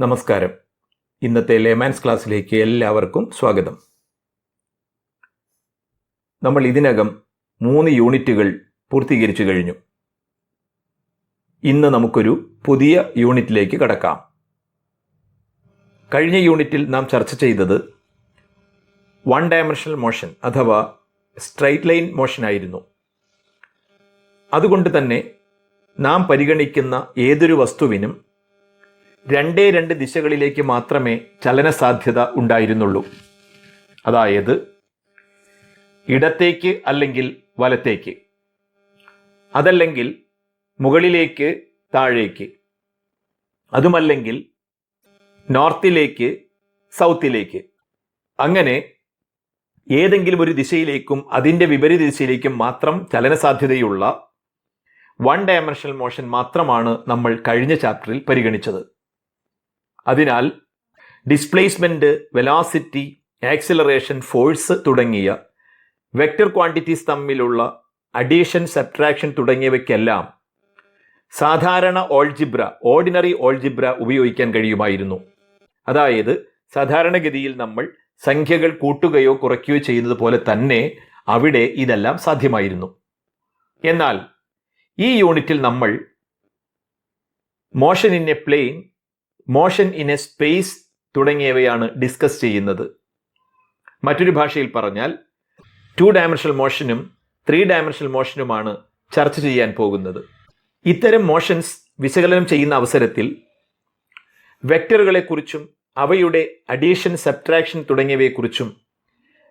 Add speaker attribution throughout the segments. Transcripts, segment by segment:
Speaker 1: നമസ്കാരം. ഇന്നത്തെ ലേമാൻസ് ക്ലാസ്സിലേക്ക് എല്ലാവർക്കും സ്വാഗതം. നമ്മൾ ഇതിനകം 3 യൂണിറ്റുകൾ പൂർത്തീകരിച്ചു കഴിഞ്ഞു. ഇന്ന് നമുക്കൊരു പുതിയ യൂണിറ്റിലേക്ക് കടക്കാം. കഴിഞ്ഞ യൂണിറ്റിൽ നാം ചർച്ച ചെയ്തത് വൺ ഡയമെൻഷണൽ മോഷൻ അഥവാ സ്ട്രൈറ്റ് ലൈൻ മോഷൻ ആയിരുന്നു. അതുകൊണ്ട് തന്നെ നാം പരിഗണിക്കുന്ന ഏതൊരു വസ്തുവിനും 2 ദിശകളിലേക്ക് മാത്രമേ ചലന സാധ്യത ഉണ്ടായിരുന്നുള്ളൂ. അതായത് ഇടത്തേക്ക് അല്ലെങ്കിൽ വലത്തേക്ക്, അതല്ലെങ്കിൽ മുകളിലേക്ക് താഴേക്ക്, അതുമല്ലെങ്കിൽ നോർത്തിലേക്ക് സൗത്തിലേക്ക്. അങ്ങനെ ഏതെങ്കിലും ഒരു ദിശയിലേക്കും അതിൻ്റെ വിപരീത ദിശയിലേക്കും മാത്രം ചലന സാധ്യതയുള്ള വൺ ഡയമെൻഷണൽ മോഷൻ മാത്രമാണ് നമ്മൾ കഴിഞ്ഞ ചാപ്റ്ററിൽ പരിഗണിച്ചത്. അതിനാൽ ഡിസ്പ്ലേസ്മെൻറ്റ്, വെലോസിറ്റി, ആക്സിലറേഷൻ, ഫോഴ്സ് തുടങ്ങിയ വെക്റ്റർ ക്വാണ്ടിറ്റീസ് തമ്മിലുള്ള അഡീഷൻ, സബ്ട്രാക്ഷൻ തുടങ്ങിയവയ്ക്കെല്ലാം സാധാരണ ഓർഡിനറി ഓൾജിബ്ര ഉപയോഗിക്കാൻ കഴിയുമായിരുന്നു. അതായത് സാധാരണഗതിയിൽ നമ്മൾ സംഖ്യകൾ കൂട്ടുകയോ കുറയ്ക്കുകയോ ചെയ്യുന്നത് പോലെ തന്നെ അവിടെ ഇതെല്ലാം സാധ്യമായിരുന്നു. എന്നാൽ ഈ യൂണിറ്റിൽ നമ്മൾ motion in a plane, motion in a space തുടങ്ങിയവയാണ് ഡിസ്കസ് ചെയ്യുന്നത്. മറ്റൊരു ഭാഷയിൽ പറഞ്ഞാൽ 2 ഡയമെൻഷണൽ മോഷനും 3 ഡയമെൻഷണൽ മോഷനുമാണ് ചർച്ച ചെയ്യാൻ പോകുന്നത്. ഇത്തരം മോഷൻസ് വിശകലനം ചെയ്യുന്ന അവസരത്തിൽ വെക്റ്ററുകളെക്കുറിച്ചും അവയുടെ അഡീഷൻ, സബ്ട്രാക്ഷൻ തുടങ്ങിയവയെക്കുറിച്ചും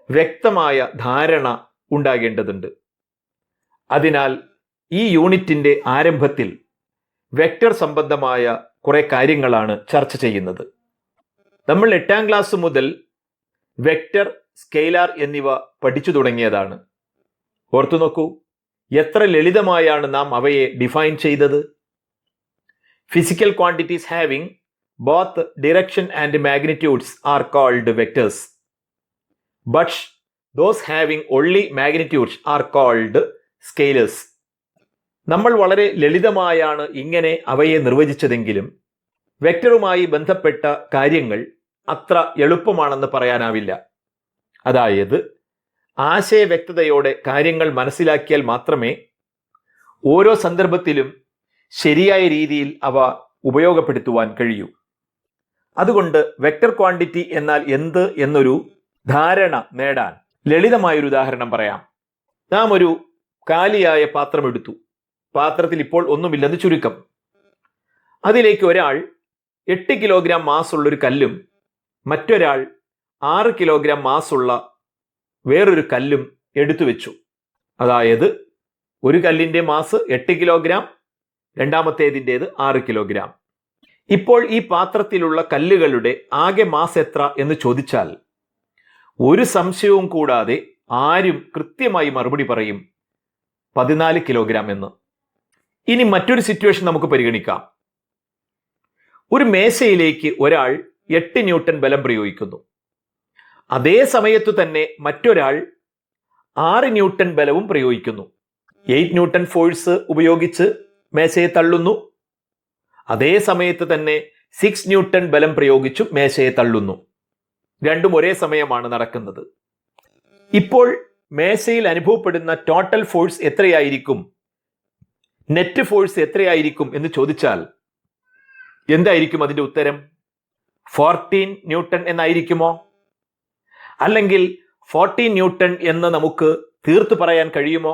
Speaker 1: വ്യക്തമായ ധാരണ ഉണ്ടാകേണ്ടതുണ്ട്. അതിനാൽ ഈ യൂണിറ്റിൻ്റെ ആരംഭത്തിൽ വെക്റ്റർ സംബന്ധമായ കുറേ കാര്യങ്ങളാണ് ചർച്ച ചെയ്യുന്നത്. നമ്മൾ 8ാം ക്ലാസ് മുതൽ വെക്റ്റർ, സ്കെയിലാർ എന്നിവ പഠിച്ചു തുടങ്ങിയതാണ്. ഓർത്തു നോക്കൂ, എത്ര ലളിതമായാണ് നാം അവയെ ഡിഫൈൻ ചെയ്തത്. Physical quantities having both direction and magnitudes are called vectors, but those having only magnitudes are called scalars. നമ്മൾ വളരെ ലളിതമായാണ് ഇങ്ങനെ അവയെ നിർവചിച്ചതെങ്കിലും വെക്റ്ററുമായി ബന്ധപ്പെട്ട കാര്യങ്ങൾ അത്ര എളുപ്പമാണെന്ന് പറയാനാവില്ല. അതായത് ആശയവ്യക്തതയോടെ കാര്യങ്ങൾ മനസ്സിലാക്കിയാൽ മാത്രമേ ഓരോ സന്ദർഭത്തിലും ശരിയായ രീതിയിൽ അവ ഉപയോഗപ്പെടുത്തുവാൻ കഴിയൂ. അതുകൊണ്ട് വെക്റ്റർ ക്വാണ്ടിറ്റി എന്നാൽ എന്ത് എന്നൊരു ധാരണ നേടാൻ ലളിതമായൊരു ഉദാഹരണം പറയാം. നാം ഒരു കാലിയായ പാത്രം എടുത്തു. പാത്രത്തിൽ ഇപ്പോൾ ഒന്നുമില്ലെന്ന് ചുരുക്കം. അതിലേക്ക് ഒരാൾ 8 കിലോഗ്രാം മാസുള്ളൊരു കല്ലും മറ്റൊരാൾ 6 കിലോഗ്രാം മാസുള്ള വേറൊരു കല്ലും എടുത്തു വെച്ചു. അതായത് ഒരു കല്ലിൻ്റെ മാസ് 8 കിലോഗ്രാം, രണ്ടാമത്തേതിൻ്റേത് 6 കിലോഗ്രാം. ഇപ്പോൾ ഈ പാത്രത്തിലുള്ള കല്ലുകളുടെ ആകെ മാസ് എത്ര എന്ന് ചോദിച്ചാൽ ഒരു സംശയവും കൂടാതെ ആരും കൃത്യമായി മറുപടി പറയും 14 കിലോഗ്രാം എന്ന്. ഇനി മറ്റൊരു സിറ്റുവേഷൻ നമുക്ക് പരിഗണിക്കാം. ഒരു മേശയിലേക്ക് ഒരാൾ 8 ന്യൂട്ടൺ ബലം പ്രയോഗിക്കുന്നു. അതേ സമയത്തു തന്നെ മറ്റൊരാൾ 6 ന്യൂട്ടൺ ബലവും പ്രയോഗിക്കുന്നു. 8 ന്യൂട്ടൺ ഫോഴ്സ് ഉപയോഗിച്ച് മേശയെ തള്ളുന്നു. അതേ സമയത്ത് തന്നെ 6 ന്യൂട്ടൺ ബലം പ്രയോഗിച്ചും മേശയെ തള്ളുന്നു. രണ്ടും ഒരേ സമയമാണ് നടക്കുന്നത്. ഇപ്പോൾ മേശയിൽ അനുഭവപ്പെടുന്ന ടോട്ടൽ ഫോഴ്സ് എത്രയായിരിക്കും, നെറ്റ് ഫോഴ്സ് എത്രയായിരിക്കും എന്ന് ചോദിച്ചാൽ എന്തായിരിക്കും അതിൻ്റെ ഉത്തരം? 14 ന്യൂട്ടൺ എന്നായിരിക്കുമോ? അല്ലെങ്കിൽ 14 ന്യൂട്ടൺ എന്ന് നമുക്ക് തീർത്തു പറയാൻ കഴിയുമോ?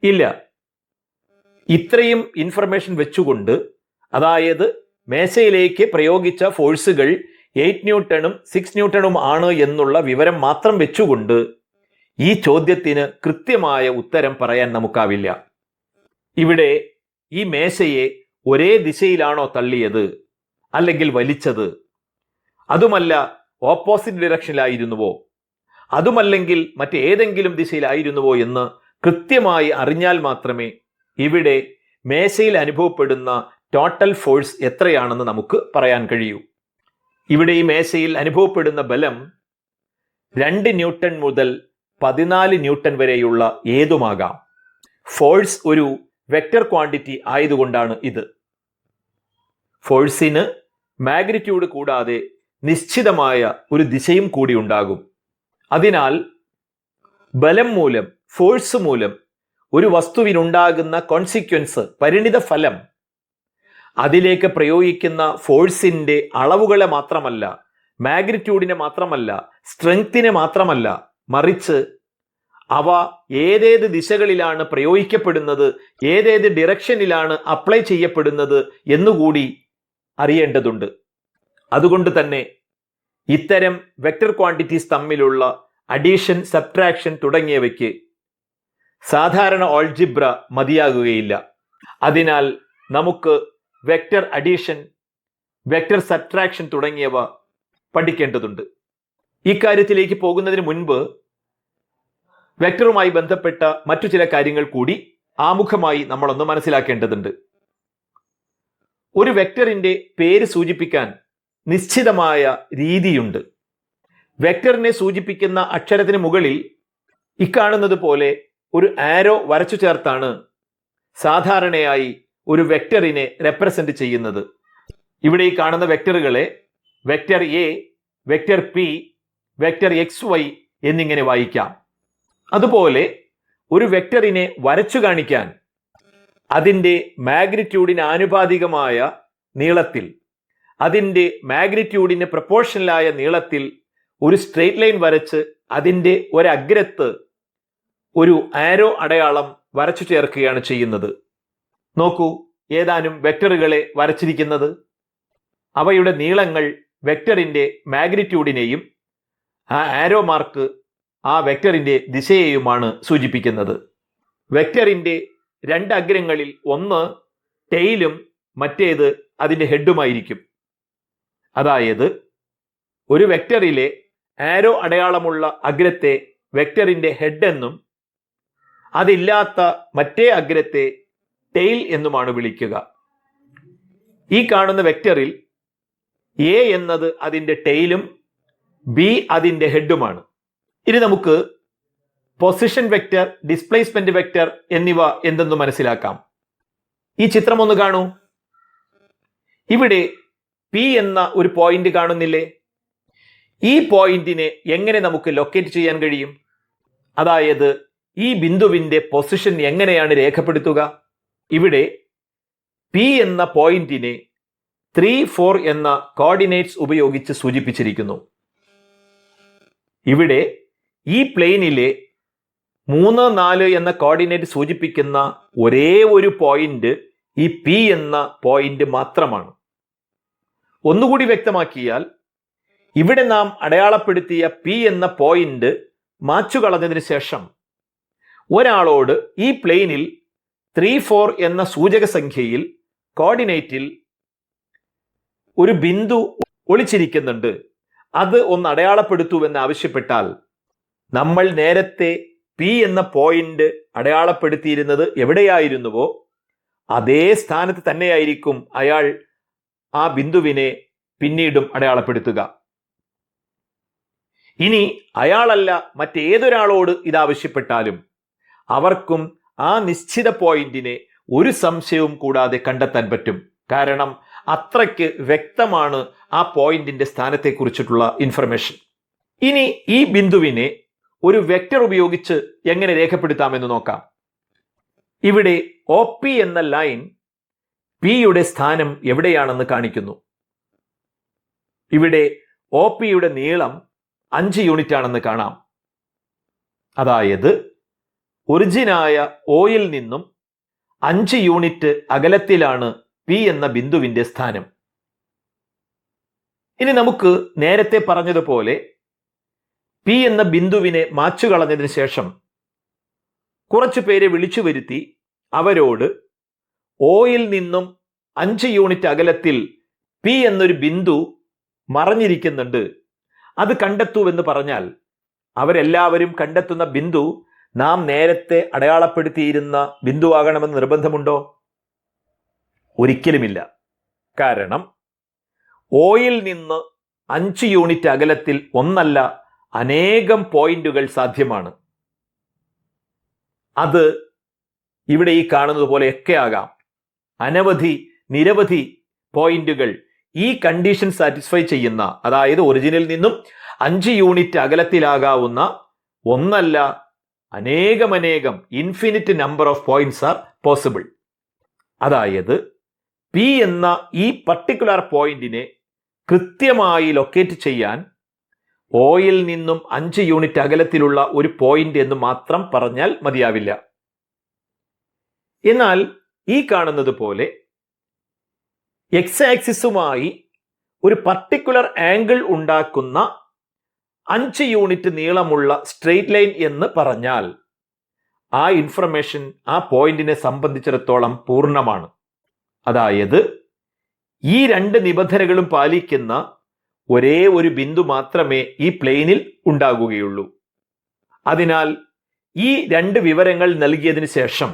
Speaker 1: ഇല്ല. ഇത്രയും ഇൻഫർമേഷൻ വെച്ചുകൊണ്ട്, അതായത് മേശയിലേക്ക് പ്രയോഗിച്ച ഫോഴ്സുകൾ 8 ന്യൂട്ടണും 6 ന്യൂട്ടണും ആണ് എന്നുള്ള വിവരം മാത്രം വെച്ചുകൊണ്ട് ഈ ചോദ്യത്തിന് കൃത്യമായ ഉത്തരം പറയാൻ നമുക്കാവില്ല. ഇവിടെ ഈ മേശയെ ഒരേ ദിശയിലാണോ തള്ളിയത് അല്ലെങ്കിൽ വലിച്ചത്, അതുമല്ല ഓപ്പോസിറ്റ് ഡിറക്ഷനിലായിരുന്നുവോ, അതുമല്ലെങ്കിൽ മറ്റേതെങ്കിലും ദിശയിലായിരുന്നുവോ എന്ന് കൃത്യമായി അറിഞ്ഞാൽ മാത്രമേ ഇവിടെ മേശയിൽ അനുഭവപ്പെടുന്ന ടോട്ടൽ ഫോഴ്സ് എത്രയാണെന്ന് നമുക്ക് പറയാൻ കഴിയൂ. ഇവിടെ ഈ മേശയിൽ അനുഭവപ്പെടുന്ന ബലം 2 ന്യൂട്ടൺ മുതൽ 14 ന്യൂട്ടൺ വരെയുള്ള ഏതുമാകാം. ഫോഴ്സ് ഒരു വെക്റ്റർ ക്വാണ്ടിറ്റി ആയതുകൊണ്ടാണ് ഇത്. ഫോഴ്സിന് മാഗ്നിറ്റ്യൂഡ് കൂടാതെ നിശ്ചിതമായ ഒരു ദിശയും കൂടി ഉണ്ടാകും. അതിനാൽ ബലം മൂലം, ഫോഴ്സ് മൂലം ഒരു വസ്തുവിനുണ്ടാകുന്ന കോൺസിക്വൻസ്, പരിണിത ഫലം, അതിലേക്ക് പ്രയോഗിക്കുന്ന ഫോഴ്സിന്റെ അളവുകളെ മാത്രമല്ല, മാഗ്നിറ്റ്യൂഡിനെ മാത്രമല്ല, സ്ട്രെങ്തിനെ മാത്രമല്ല, മറിച്ച് അവ ഏതേത് ദിശകളിലാണ് പ്രയോഗിക്കപ്പെടുന്നത്, ഏതേത് ഡിറക്ഷനിലാണ് അപ്ലൈ ചെയ്യപ്പെടുന്നത് എന്നുകൂടി അറിയേണ്ടതുണ്ട്. അതുകൊണ്ട് തന്നെ ഇത്തരം വെക്റ്റർ ക്വാണ്ടിറ്റീസ് തമ്മിലുള്ള അഡീഷൻ, സബ്ട്രാക്ഷൻ തുടങ്ങിയവയ്ക്ക് സാധാരണ ഓൾജിബ്ര മതിയാകുകയില്ല. അതിനാൽ നമുക്ക് വെക്റ്റർ അഡീഷൻ, വെക്റ്റർ സബ്ട്രാക്ഷൻ തുടങ്ങിയവ പഠിക്കേണ്ടതുണ്ട്. ഇക്കാര്യത്തിലേക്ക് പോകുന്നതിന് മുൻപ് വെക്റ്ററുമായി ബന്ധപ്പെട്ട മറ്റു ചില കാര്യങ്ങൾ കൂടി ആമുഖമായി നമ്മളൊന്ന് മനസ്സിലാക്കേണ്ടതുണ്ട്. ഒരു വെക്റ്ററിന്റെ പേര് സൂചിപ്പിക്കാൻ നിശ്ചിതമായ രീതിയുണ്ട്. വെക്റ്ററിനെ സൂചിപ്പിക്കുന്ന അക്ഷരത്തിന് മുകളിൽ ഇക്കാണുന്നത് പോലെ ഒരു ആരോ വരച്ചു ചേർത്താണ് സാധാരണയായി ഒരു വെക്റ്ററിനെ റെപ്രസെന്റ് ചെയ്യുന്നത്. ഇവിടെ ഈ കാണുന്ന വെക്റ്ററുകളെ vector A, vector P, vector X Y എന്നിങ്ങനെ വായിക്കാം. അതുപോലെ ഒരു വെക്റ്ററിനെ വരച്ചു കാണിക്കാൻ അതിൻ്റെ മാഗ്നിറ്റ്യൂഡിന് ആനുപാതികമായ നീളത്തിൽ, അതിൻ്റെ മാഗ്നിറ്റ്യൂഡിന് പ്രപ്പോർഷണലായ നീളത്തിൽ ഒരു സ്ട്രെയിറ്റ് ലൈൻ വരച്ച് അതിൻ്റെ ഒരഗ്രത്ത് ഒരു ആരോ അടയാളം വരച്ചു ചേർക്കുകയാണ് ചെയ്യുന്നത്. നോക്കൂ, ഏതാനും വെക്റ്ററുകളെ വരച്ചിരിക്കുന്നത്. അവയുടെ നീളങ്ങൾ വെക്റ്ററിന്റെ മാഗ്നിറ്റ്യൂഡിനെയും ആ ആരോ മാർക്ക് ആ വെക്റ്ററിന്റെ ദിശയെയുമാണ് സൂചിപ്പിക്കുന്നത്. വെക്റ്ററിന്റെ രണ്ട് അഗ്രങ്ങളിൽ ഒന്ന് ടെയിലും മറ്റേത് അതിൻ്റെ ഹെഡുമായിരിക്കും. അതായത് ഒരു വെക്റ്ററിലെ ആരോ അടയാളമുള്ള അഗ്രത്തെ വെക്റ്ററിന്റെ ഹെഡ് എന്നും അതില്ലാത്ത മറ്റേ അഗ്രത്തെ ടെയിൽ എന്നുമാണ് വിളിക്കുക. ഈ കാണുന്ന വെക്റ്ററിൽ എ എന്നത് അതിൻ്റെ ടെയിലും ബി അതിൻ്റെ ഹെഡുമാണ്. ഇനി നമുക്ക് പൊസിഷൻ വെക്റ്റർ, ഡിസ്പ്ലേസ്മെന്റ് വെക്റ്റർ എന്നിവ എന്തെന്ന് മനസ്സിലാക്കാം. ഈ ചിത്രം ഒന്ന് കാണൂ. ഇവിടെ പി എന്ന ഒരു പോയിന്റ് കാണുന്നില്ലേ? ഈ പോയിന്റിനെ എങ്ങനെ നമുക്ക് ലൊക്കേറ്റ് ചെയ്യാൻ കഴിയും? അതായത് ഈ ബിന്ദുവിന്റെ പൊസിഷൻ എങ്ങനെയാണ് രേഖപ്പെടുത്തുക? ഇവിടെ പി എന്ന പോയിന്റിനെ 3, 4 എന്ന കോർഡിനേറ്റ്സ് ഉപയോഗിച്ച് സൂചിപ്പിച്ചിരിക്കുന്നു. ഇവിടെ ഈ പ്ലെയിനിലെ 3, 4 എന്ന കോർഡിനേറ്റ് സൂചിപ്പിക്കുന്ന ഒരേ ഒരു പോയിന്റ് ഈ പി എന്ന പോയിന്റ് മാത്രമാണ്. ഒന്നുകൂടി വ്യക്തമാക്കിയാൽ, ഇവിടെ നാം അടയാളപ്പെടുത്തിയ പി എന്ന പോയിന്റ് മാച്ചു കളഞ്ഞതിന് ശേഷം ഒരാളോട് ഈ പ്ലെയിനിൽ 3, 4 എന്ന സൂചക സംഖ്യയിൽ കോർഡിനേറ്റിൽ ഒരു ബിന്ദു ഒളിച്ചിരിക്കുന്നുണ്ട്, അത് ഒന്ന് അടയാളപ്പെടുത്തുവെന്ന് ആവശ്യപ്പെട്ടാൽ നമ്മൾ നേരത്തെ പി എന്ന പോയിന്റ് അടയാളപ്പെടുത്തിയിരുന്നത് എവിടെയായിരുന്നുവോ അതേ സ്ഥാനത്ത് തന്നെയായിരിക്കും അയാൾ ആ ബിന്ദുവിനെ പിന്നീടും അടയാളപ്പെടുത്തുക. ഇനി അയാളല്ല മറ്റേതൊരാളോട് ഇതാവശ്യപ്പെട്ടാലും അവർക്കും ആ നിശ്ചിത പോയിന്റിനെ ഒരു സംശയവും കൂടാതെ കണ്ടെത്താൻ പറ്റും. കാരണം അത്രയ്ക്ക് വ്യക്തമാണ് ആ പോയിന്റിന്റെ സ്ഥാനത്തെക്കുറിച്ചിട്ടുള്ള ഇൻഫർമേഷൻ. ഇനി ഈ ബിന്ദുവിനെ ഒരു വെക്റ്റർ ഉപയോഗിച്ച് എങ്ങനെ രേഖപ്പെടുത്താമെന്ന് നോക്കാം. ഇവിടെ ഒ പി എന്ന ലൈൻ പിയുടെ സ്ഥാനം എവിടെയാണെന്ന് കാണിക്കുന്നു. ഇവിടെ ഒ പിയുടെ നീളം 5 യൂണിറ്റ് ആണെന്ന് കാണാം. അതായത് ഒറിജിനായ ഓയിൽ നിന്നും 5 യൂണിറ്റ് അകലത്തിലാണ് പി എന്ന ബിന്ദുവിന്റെ സ്ഥാനം. ഇനി നമുക്ക് നേരത്തെ പറഞ്ഞതുപോലെ പി എന്ന ബിന്ദുവിനെ മാച്ചു കളഞ്ഞതിന് ശേഷം കുറച്ചു പേരെ വിളിച്ചു വരുത്തി അവരോട് ഓയിൽ നിന്നും 5 യൂണിറ്റ് അകലത്തിൽ പി എന്നൊരു ബിന്ദു മറഞ്ഞിരിക്കുന്നുണ്ട്, അത് കണ്ടെത്തുവെന്ന് പറഞ്ഞാൽ അവരെല്ലാവരും കണ്ടെത്തുന്ന ബിന്ദു നാം നേരത്തെ അടയാളപ്പെടുത്തിയിരുന്ന ബിന്ദുവാകണമെന്ന് നിർബന്ധമുണ്ടോ? ഒരിക്കലുമില്ല. കാരണം ഓയിൽ നിന്ന് 5 യൂണിറ്റ് അകലത്തിൽ ഒന്നല്ല അനേകം പോയിന്റുകൾ സാധ്യമാണ്. അത് ഇവിടെ ഈ കാണുന്നത് പോലെയൊക്കെ ആകാം. നിരവധി പോയിന്റുകൾ ഈ കണ്ടീഷൻ സാറ്റിസ്ഫൈ ചെയ്യുന്ന, അതായത് ഒറിജിനിൽ നിന്നും 5 യൂണിറ്റ് അകലത്തിലാകാവുന്ന ഒന്നല്ല അനേകമനേകം infinite number of points are possible. അതായത് പി എന്ന ഈ പർട്ടിക്കുലർ പോയിന്റിനെ കൃത്യമായി ലൊക്കേറ്റ് ചെയ്യാൻ ഓയിൽ നിന്നും 5 യൂണിറ്റ് അകലത്തിലുള്ള ഒരു പോയിന്റ് എന്ന് മാത്രം പറഞ്ഞാൽ മതിയാവില്ല. എന്നാൽ ഈ കാണുന്നത് പോലെ എക്സ് ആക്സിസുമായി ഒരു പർട്ടിക്കുലർ ആംഗിൾ ഉണ്ടാക്കുന്ന 5 യൂണിറ്റ് നീളമുള്ള സ്ട്രെയിറ്റ് ലൈൻ എന്ന് പറഞ്ഞാൽ ആ ഇൻഫർമേഷൻ ആ പോയിന്റിനെ സംബന്ധിച്ചിടത്തോളം പൂർണ്ണമാണ്. അതായത് ഈ 2 നിബന്ധനകളും പാലിക്കുന്ന ഒരേ ഒരു ബിന്ദു മാത്രമേ ഈ പ്ലെയിനിൽ ഉണ്ടാകുകയുള്ളൂ. അതിനാൽ ഈ 2 വിവരങ്ങൾ നൽകിയതിനു ശേഷം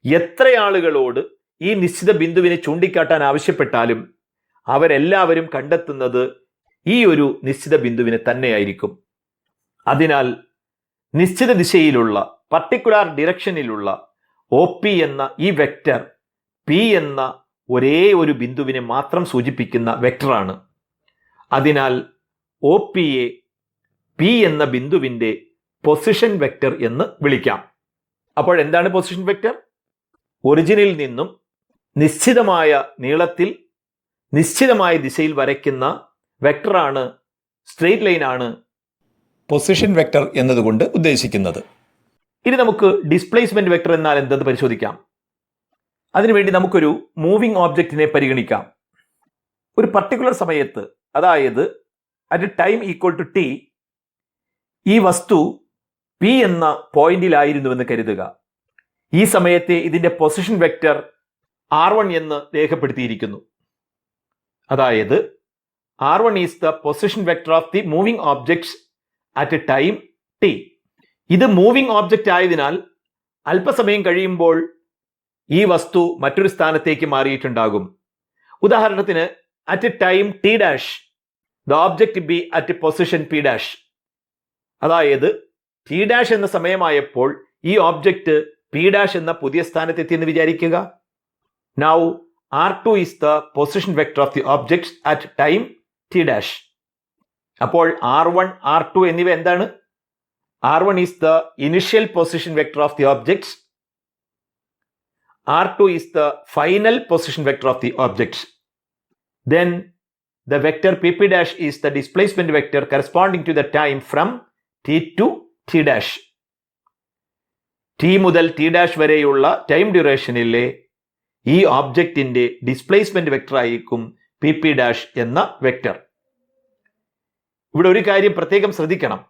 Speaker 1: എത്ര ആളുകളോട് ഈ നിശ്ചിത ബിന്ദുവിനെ ചൂണ്ടിക്കാട്ടാൻ ആവശ്യപ്പെട്ടാലും അവരെല്ലാവരും കണ്ടെത്തുന്നത് ഈ ഒരു നിശ്ചിത ബിന്ദുവിനെ തന്നെയായിരിക്കും. അതിനാൽ നിശ്ചിത ദിശയിലുള്ള പർട്ടിക്കുലർ ഡിറക്ഷനിലുള്ള OP എന്ന ഈ വെക്റ്റർ P എന്ന ഒരേ ഒരു ബിന്ദുവിനെ മാത്രം സൂചിപ്പിക്കുന്ന വെക്ടറാണ്. അതിനാൽ OP യെ P എന്ന ബിന്ദുവിന്റെ പൊസിഷൻ വെക്റ്റർ എന്ന് വിളിക്കാം. അപ്പോൾ എന്താണ് പൊസിഷൻ വെക്റ്റർ? ഒറിജിനിൽ നിന്നും നിശ്ചിതമായ നീളത്തിൽ നിശ്ചിതമായ ദിശയിൽ വരയ്ക്കുന്ന വെക്ടറാണ്, സ്ട്രെയിറ്റ് ലൈൻ ആണ് പൊസിഷൻ വെക്ടർ എന്നതുകൊണ്ട് ഉദ്ദേശിക്കുന്നത്. ഇനി നമുക്ക് ഡിസ്പ്ലേസ്മെന്റ് വെക്ടർ എന്നാൽ എന്തെന്ന് പരിശോധിക്കാം. അതിനുവേണ്ടി നമുക്കൊരു മൂവിംഗ് ഓബ്ജക്റ്റിനെ പരിഗണിക്കാം. ഒരു പർട്ടിക്കുലർ സമയത്ത്, അതായത് at time equal to t, ഈ വസ്തു P എന്ന പോയിന്റിലായിരുന്നുവെന്ന് കരുതുക. ഈ സമയത്തെ ഇതിന്റെ പൊസിഷൻ വെക്ടർ R1 എന്ന് രേഖപ്പെടുത്തിയിരിക്കുന്നു. അതായത് R1 is the position vector of the moving objects at time t. ഇത് മൂവിംഗ് ഓബ്ജക്റ്റ് ആയതിനാൽ അല്പസമയം കഴിയുമ്പോൾ ഈ വസ്തു മറ്റൊരു സ്ഥാനത്തേക്ക് മാറിയിട്ടുണ്ടാകും. ഉദാഹരണത്തിന് at time t dash the object B at position p dash. അതായത് t ഡാഷ് എന്ന സമയമായപ്പോൾ ഈ ഓബ്ജക്റ്റ് p ഡാഷ് എന്ന പുതിയ സ്ഥാനത്തെത്തിയെന്ന് വിചാരിക്കുക. Now R2 is the position vector of the objects at time t dash. അപ്പോൾ R1, R2 എന്നിവ എന്താണ്? R1 is the initial position vector of the objects. R2 is the final position vector of the objects. Then the vector pp dash is the displacement vector corresponding to the time from t to t dash. t മുതൽ t dash വരെയുള്ള time ഡ്യൂറേഷനിലെ ഈ ഓബ്ജക്റ്റിന്റെ displacement vector ആയിരിക്കും pp dash എന്ന vector. ഇവിടെ ഒരു കാര്യം പ്രത്യേകം ശ്രദ്ധിക്കണം.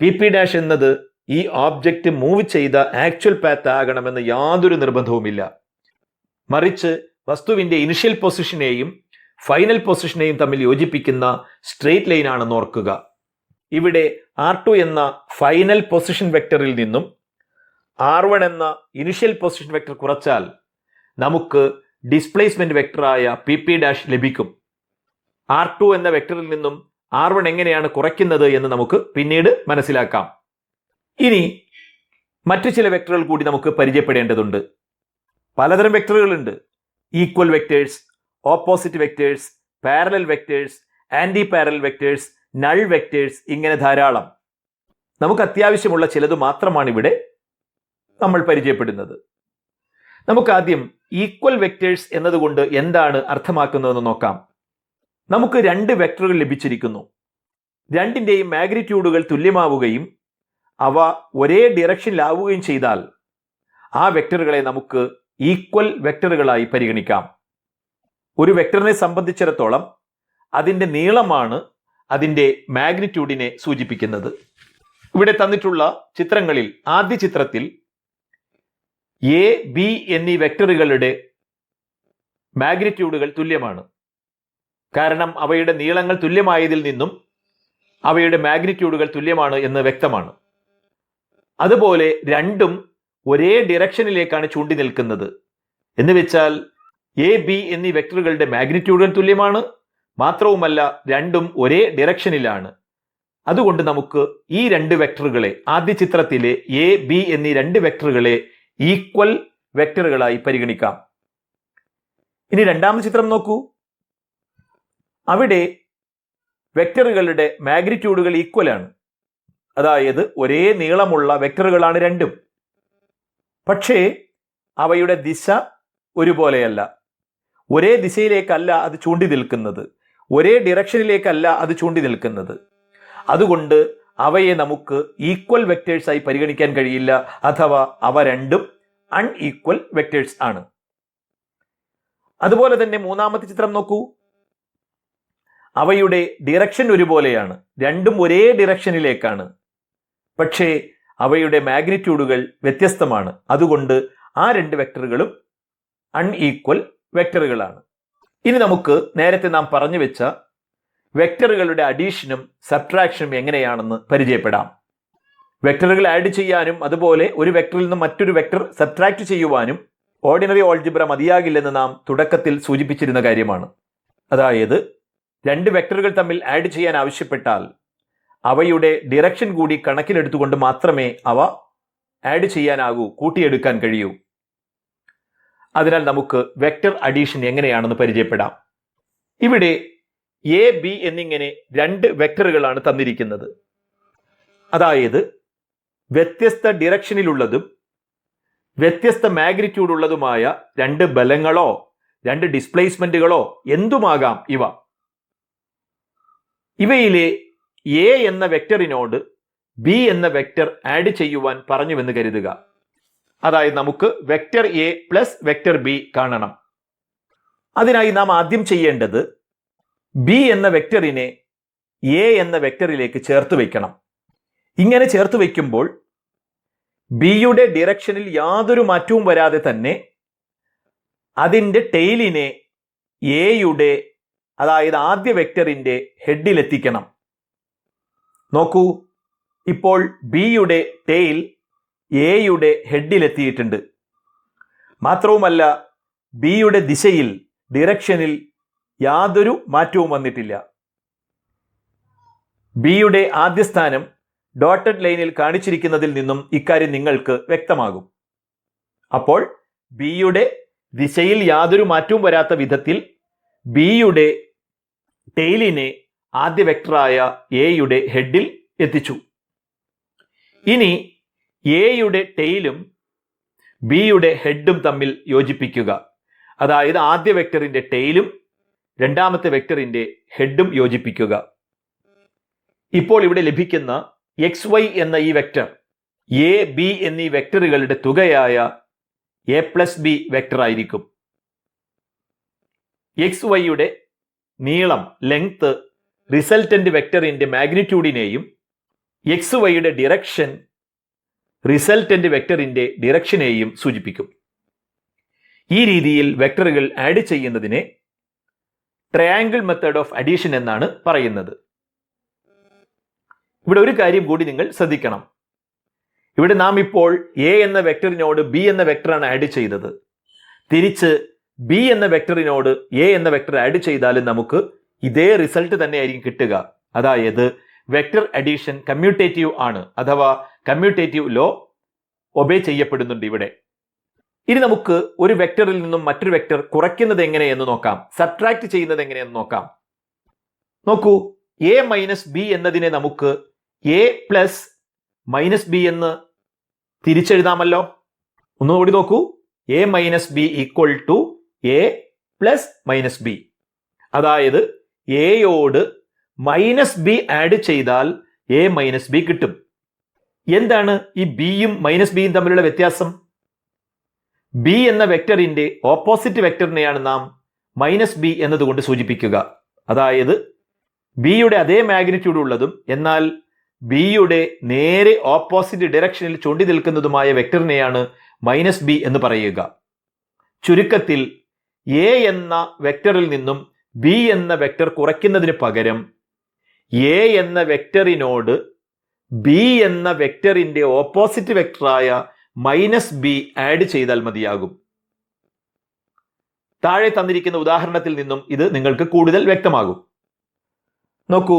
Speaker 1: pp dash എന്നത് ഈ ഓബ്ജക്റ്റ് മൂവ് ചെയ്ത ആക്ച്വൽ പാത്ത് ആകണമെന്ന് യാതൊരു നിർബന്ധവുമില്ല. മറിച്ച് വസ്തുവിന്റെ ഇനിഷ്യൽ പൊസിഷനെയും ഫൈനൽ പൊസിഷനെയും തമ്മിൽ യോജിപ്പിക്കുന്ന സ്ട്രെയിറ്റ് ലൈൻ ആണെന്ന് ഓർക്കുക. ഇവിടെ R2 എന്ന ഫൈനൽ പൊസിഷൻ വെക്ടറിൽ നിന്നും R1 എന്ന ഇനിഷ്യൽ പൊസിഷൻ വെക്ടർ കുറച്ചാൽ നമുക്ക് ഡിസ്പ്ലേസ്മെന്റ് വെക്ടറായ pp ഡാഷ് ലഭിക്കും. R2 എന്ന വെക്ടറിൽ നിന്നും R1 എങ്ങനെയാണ് കുറയ്ക്കുന്നത് എന്ന് നമുക്ക് പിന്നീട് മനസ്സിലാക്കാം. ഇനി മറ്റു ചില വെക്ടറുകൾ കൂടി നമുക്ക് പരിചയപ്പെടേണ്ടതുണ്ട്. പലതരം വെക്ടറുകളുണ്ട്. Equal vectors, opposite vectors, parallel vectors, anti parallel vectors, null vectors, ഇങ്ങനെ ധാരാളം. നമുക്ക് അത്യാവശ്യമുള്ള ചിലത് മാത്രമാണ് ഇവിടെ നമ്മൾ പരിചയപ്പെടുന്നത്. നമുക്ക് ആദ്യം ഈക്വൽ വെക്ടേഴ്സ് എന്നതുകൊണ്ട് എന്താണ് അർത്ഥമാക്കുന്നതെന്ന് നോക്കാം. നമുക്ക് 2 വെക്ടറുകൾ ലഭിച്ചിരിക്കുന്നു. രണ്ടിൻ്റെയും മാഗ്നിറ്റ്യൂഡുകൾ തുല്യമാവുകയും അവ ഒരേ ഡിറക്ഷനിലാവുകയും ചെയ്താൽ ആ വെക്ടറുകളെ നമുക്ക് ഈക്വൽ വെക്ടറുകളായി പരിഗണിക്കാം. ഒരു വെക്ടറിനെ സംബന്ധിച്ചിടത്തോളം അതിൻ്റെ നീളമാണ് അതിൻ്റെ മാഗ്നിറ്റ്യൂഡിനെ സൂചിപ്പിക്കുന്നത്. ഇവിടെ തന്നിട്ടുള്ള ചിത്രങ്ങളിൽ ആദ്യ ചിത്രത്തിൽ എ, ബി എന്നീ വെക്ടറുകളുടെ മാഗ്നിറ്റ്യൂഡുകൾ തുല്യമാണ്. കാരണം അവയുടെ നീളങ്ങൾ തുല്യമായതിൽ നിന്നും അവയുടെ മാഗ്നിറ്റ്യൂഡുകൾ തുല്യമാണ് എന്ന് വ്യക്തമാണ്. അതുപോലെ രണ്ടും ഒരേ ഡിറക്ഷനിലേക്കാണ് ചൂണ്ടി നിൽക്കുന്നത്. എന്ന് വെച്ചാൽ എ, ബി എന്നീ വെക്ടറുകളുടെ മാഗ്നിറ്റ്യൂഡുകൾ തുല്യമാണ്. മാത്രവുമല്ല രണ്ടും ഒരേ ഡിറക്ഷനിലാണ്. അതുകൊണ്ട് നമുക്ക് ഈ 2 വെക്ടറുകളെ, ആദ്യ ചിത്രത്തിലെ എ, ബി എന്നീ 2 വെക്ടറുകളെ ഈക്വൽ വെക്ടറുകളായി പരിഗണിക്കാം. ഇനി രണ്ടാമത്തെ ചിത്രം നോക്കൂ. അവിടെ വെക്ടറുകളുടെ മാഗ്നിറ്റ്യൂഡുകൾ ഈക്വലാണ്. അതായത് ഒരേ നീളമുള്ള വെക്ടറുകളാണ് രണ്ടും. പക്ഷേ അവയുടെ ദിശ ഒരുപോലെയല്ല. ഒരേ ദിശയിലേക്കല്ല അത് ചൂണ്ടി നിൽക്കുന്നത്, ഒരേ ഡിറക്ഷനിലേക്കല്ല അത് ചൂണ്ടി നിൽക്കുന്നത്. അതുകൊണ്ട് അവയെ നമുക്ക് ഈക്വൽ വെക്ടേഴ്സായി പരിഗണിക്കാൻ കഴിയില്ല, അഥവാ അവ രണ്ടും അൺഈക്വൽ വെക്ടേഴ്സ് ആണ്. അതുപോലെ തന്നെ മൂന്നാമത്തെ ചിത്രം നോക്കൂ. അവയുടെ ഡിറക്ഷൻ ഒരുപോലെയാണ്, രണ്ടും ഒരേ ഡിറക്ഷനിലേക്കാണ്. പക്ഷേ അവയുടെ മാഗ്നിറ്റ്യൂഡുകൾ വ്യത്യസ്തമാണ്. അതുകൊണ്ട് ആ രണ്ട് വെക്ടറുകളും അൺഈക്വൽ വെക്ടറുകളാണ്. ഇനി നമുക്ക് നേരത്തെ നാം പറഞ്ഞു വെച്ച വെക്ടറുകളുടെ അഡീഷനും സബ്ട്രാക്ഷനും എങ്ങനെയാണെന്ന് പരിചയപ്പെടാം. വെക്ടറുകൾ ആഡ് ചെയ്യാനും അതുപോലെ ഒരു വെക്ടറിൽ നിന്ന് മറ്റൊരു വെക്ടർ സബ്ട്രാക്ട് ചെയ്യുവാനും ഓർഡിനറി ഓൾജിബ്ര മതിയാകില്ലെന്ന് നാം തുടക്കത്തിൽ സൂചിപ്പിച്ചിരുന്ന കാര്യമാണ്. അതായത് രണ്ട് വെക്ടറുകൾ തമ്മിൽ ആഡ് ചെയ്യാൻ ആവശ്യപ്പെട്ടാൽ അവയുടെ ഡിറക്ഷൻ കൂടി കണക്കിലെടുത്തുകൊണ്ട് മാത്രമേ അവ ആഡ് ചെയ്യാനാകൂ, കൂട്ടിയെടുക്കാൻ കഴിയൂ. അതിനാൽ നമുക്ക് വെക്ടർ അഡീഷൻ എങ്ങനെയാണെന്ന് പരിചയപ്പെടാം. ഇവിടെ എ, ബി എന്നിങ്ങനെ രണ്ട് വെക്ടറുകളാണ് തന്നിരിക്കുന്നത്. അതായത് വ്യത്യസ്ത ഡിറക്ഷനിലുള്ളതും വ്യത്യസ്ത മാഗ്നിറ്റ്യൂഡ് ഉള്ളതുമായ രണ്ട് ബലങ്ങളോ രണ്ട് ഡിസ്പ്ലേസ്മെന്റുകളോ എന്തുമാകാം ഇവ. ഇവയിലെ എ എന്ന വെക്ടറിനോട് ബി എന്ന വെക്ടർ ആഡ് ചെയ്യുവാൻ പറഞ്ഞുവെന്ന് കരുതുക. അതായത് നമുക്ക് vector A plus vector B കാണണം. അതിനായി നാം ആദ്യം ചെയ്യേണ്ടത് ബി എന്ന വെക്ടറിനെ എ എന്ന വെക്ടറിലേക്ക് ചേർത്ത് വയ്ക്കണം. ഇങ്ങനെ ചേർത്ത് വയ്ക്കുമ്പോൾ ബിയുടെ ഡിറക്ഷനിൽ യാതൊരു മാറ്റവും വരാതെ തന്നെ അതിൻ്റെ ടെയിലിനെ എയുടെ, അതായത് ആദ്യ വെക്ടറിന്റെ ഹെഡിലെത്തിക്കണം. നോക്കൂ, ഇപ്പോൾ ബിയുടെ ടെയിൽ എയുടെ ഹെഡിലെത്തിയിട്ടുണ്ട്. മാത്രവുമല്ല ബിയുടെ ദിശയിൽ, ഡിറക്ഷനിൽ യാതൊരു മാറ്റവും വന്നിട്ടില്ല. ബിയുടെ ആദ്യ സ്ഥാനം ഡോട്ടഡ് ലൈനിൽ കാണിച്ചിരിക്കുന്നതിൽ നിന്നും ഇക്കാര്യം നിങ്ങൾക്ക് വ്യക്തമാകും. അപ്പോൾ ബിയുടെ ദിശയിൽ യാതൊരു മാറ്റവും വരാത്ത വിധത്തിൽ ബിയുടെ ടെയിലിനെ ആദ്യ വെക്ടറായ എയുടെ ഹെഡിൽ എത്തിച്ചു. ഇനി എയുടെ ടെയിലും ബിയുടെ ഹെഡും തമ്മിൽ യോജിപ്പിക്കുക. അതായത് ആദ്യ വെക്ടറിന്റെ ടെയിലും രണ്ടാമത്തെ വെക്ടറിന്റെ ഹെഡും യോജിപ്പിക്കുക. ഇപ്പോൾ ഇവിടെ ലഭിക്കുന്ന XY എന്ന ഈ വെക്ടർ എ, ബി എന്നീ വെക്ടറുകളുടെ തുകയായ എ പ്ലസ് ബി വെക്ടർ ആയിരിക്കും. XYയുടെ നീളം, ലെങ്ത് റിസൾട്ടന്റ് വെക്ടറിന്റെ മാഗ്നിറ്റ്യൂഡിനെയും XYയുടെ ഡിറക്ഷൻ റിസൾട്ടന്റ് വെക്ടറിന്റെ ഡിറക്ഷനെയും സൂചിപ്പിക്കും. ഈ രീതിയിൽ വെക്ടറുകൾ ആഡ് ചെയ്യുന്നതിനെ ട്രയാങ്കിൾ മെത്തേഡ് ഓഫ് അഡീഷൻ എന്നാണ് പറയുന്നത്. ഇവിടെ ഒരു കാര്യം കൂടി നിങ്ങൾ ശ്രദ്ധിക്കണം. ഇവിടെ നാം ഇപ്പോൾ എ എന്ന വെക്ടറിനോട് ബി എന്ന വെക്ടറാണ് ആഡ് ചെയ്തത്. തിരിച്ച് ബി എന്ന വെക്ടറിനോട് എ എന്ന വെക്ടർ ആഡ് ചെയ്താലും നമുക്ക് ഇതേ റിസൾട്ട് തന്നെയായിരിക്കും കിട്ടുക. അതായത് വെക്ടർ അഡീഷൻ കമ്മ്യൂട്ടേറ്റീവ് ആണ്, അഥവാ കമ്മ്യൂട്ടേറ്റീവ് ലോ ഒബേ ചെയ്യപ്പെടുന്നുണ്ട് ഇവിടെ. ഇനി നമുക്ക് ഒരു വെക്ടറിൽ നിന്നും മറ്റൊരു വെക്ടർ കുറയ്ക്കുന്നത് എങ്ങനെയെന്ന് നോക്കാം, സബ്ട്രാക്ട് ചെയ്യുന്നത് എങ്ങനെയെന്ന് നോക്കാം. നോക്കൂ, എ മൈനസ് ബി എന്നതിനെ നമുക്ക് എ പ്ലസ് മൈനസ് ബി എന്ന് തിരിച്ചെഴുതാമല്ലോ. ഒന്നുകൂടി നോക്കൂ, A minus B equal to A plus minus B. അതായത് എയോട് മൈനസ് ബി ആഡ് ചെയ്താൽ എ മൈനസ് ബി കിട്ടും. എന്താണ് ഈ ബിയും മൈനസ് ബിയും തമ്മിലുള്ള വ്യത്യാസം? ബി എന്ന വെക്ടറിന്റെ ഓപ്പോസിറ്റ് വെക്ടറിനെയാണ് നാം മൈനസ് ബി എന്നതുകൊണ്ട് സൂചിപ്പിക്കുക. അതായത് ബിയുടെ അതേ മാഗ്നിറ്റ്യൂഡ് ഉള്ളതും എന്നാൽ ബിയുടെ നേരെ ഓപ്പോസിറ്റ് ഡയറക്ഷനിൽ ചൂണ്ടി നിൽക്കുന്നതുമായ വെക്ടറിനെയാണ് മൈനസ് ബി എന്ന് പറയുക. ചുരുക്കത്തിൽ എ എന്ന വെക്ടറിൽ നിന്നും ബി എന്ന വെക്ടർ കുറയ്ക്കുന്നതിന് പകരം എ എന്ന വെക്ടറിനോട് ബി എന്ന വെക്ടറിന്റെ ഓപ്പോസിറ്റ് വെക്ടറായ മൈനസ് ബി ആഡ് ചെയ്താൽ മതിയാകും. താഴെ തന്നിരിക്കുന്ന ഉദാഹരണത്തിൽ നിന്നും ഇത് നിങ്ങൾക്ക് കൂടുതൽ വ്യക്തമാകും. നോക്കൂ,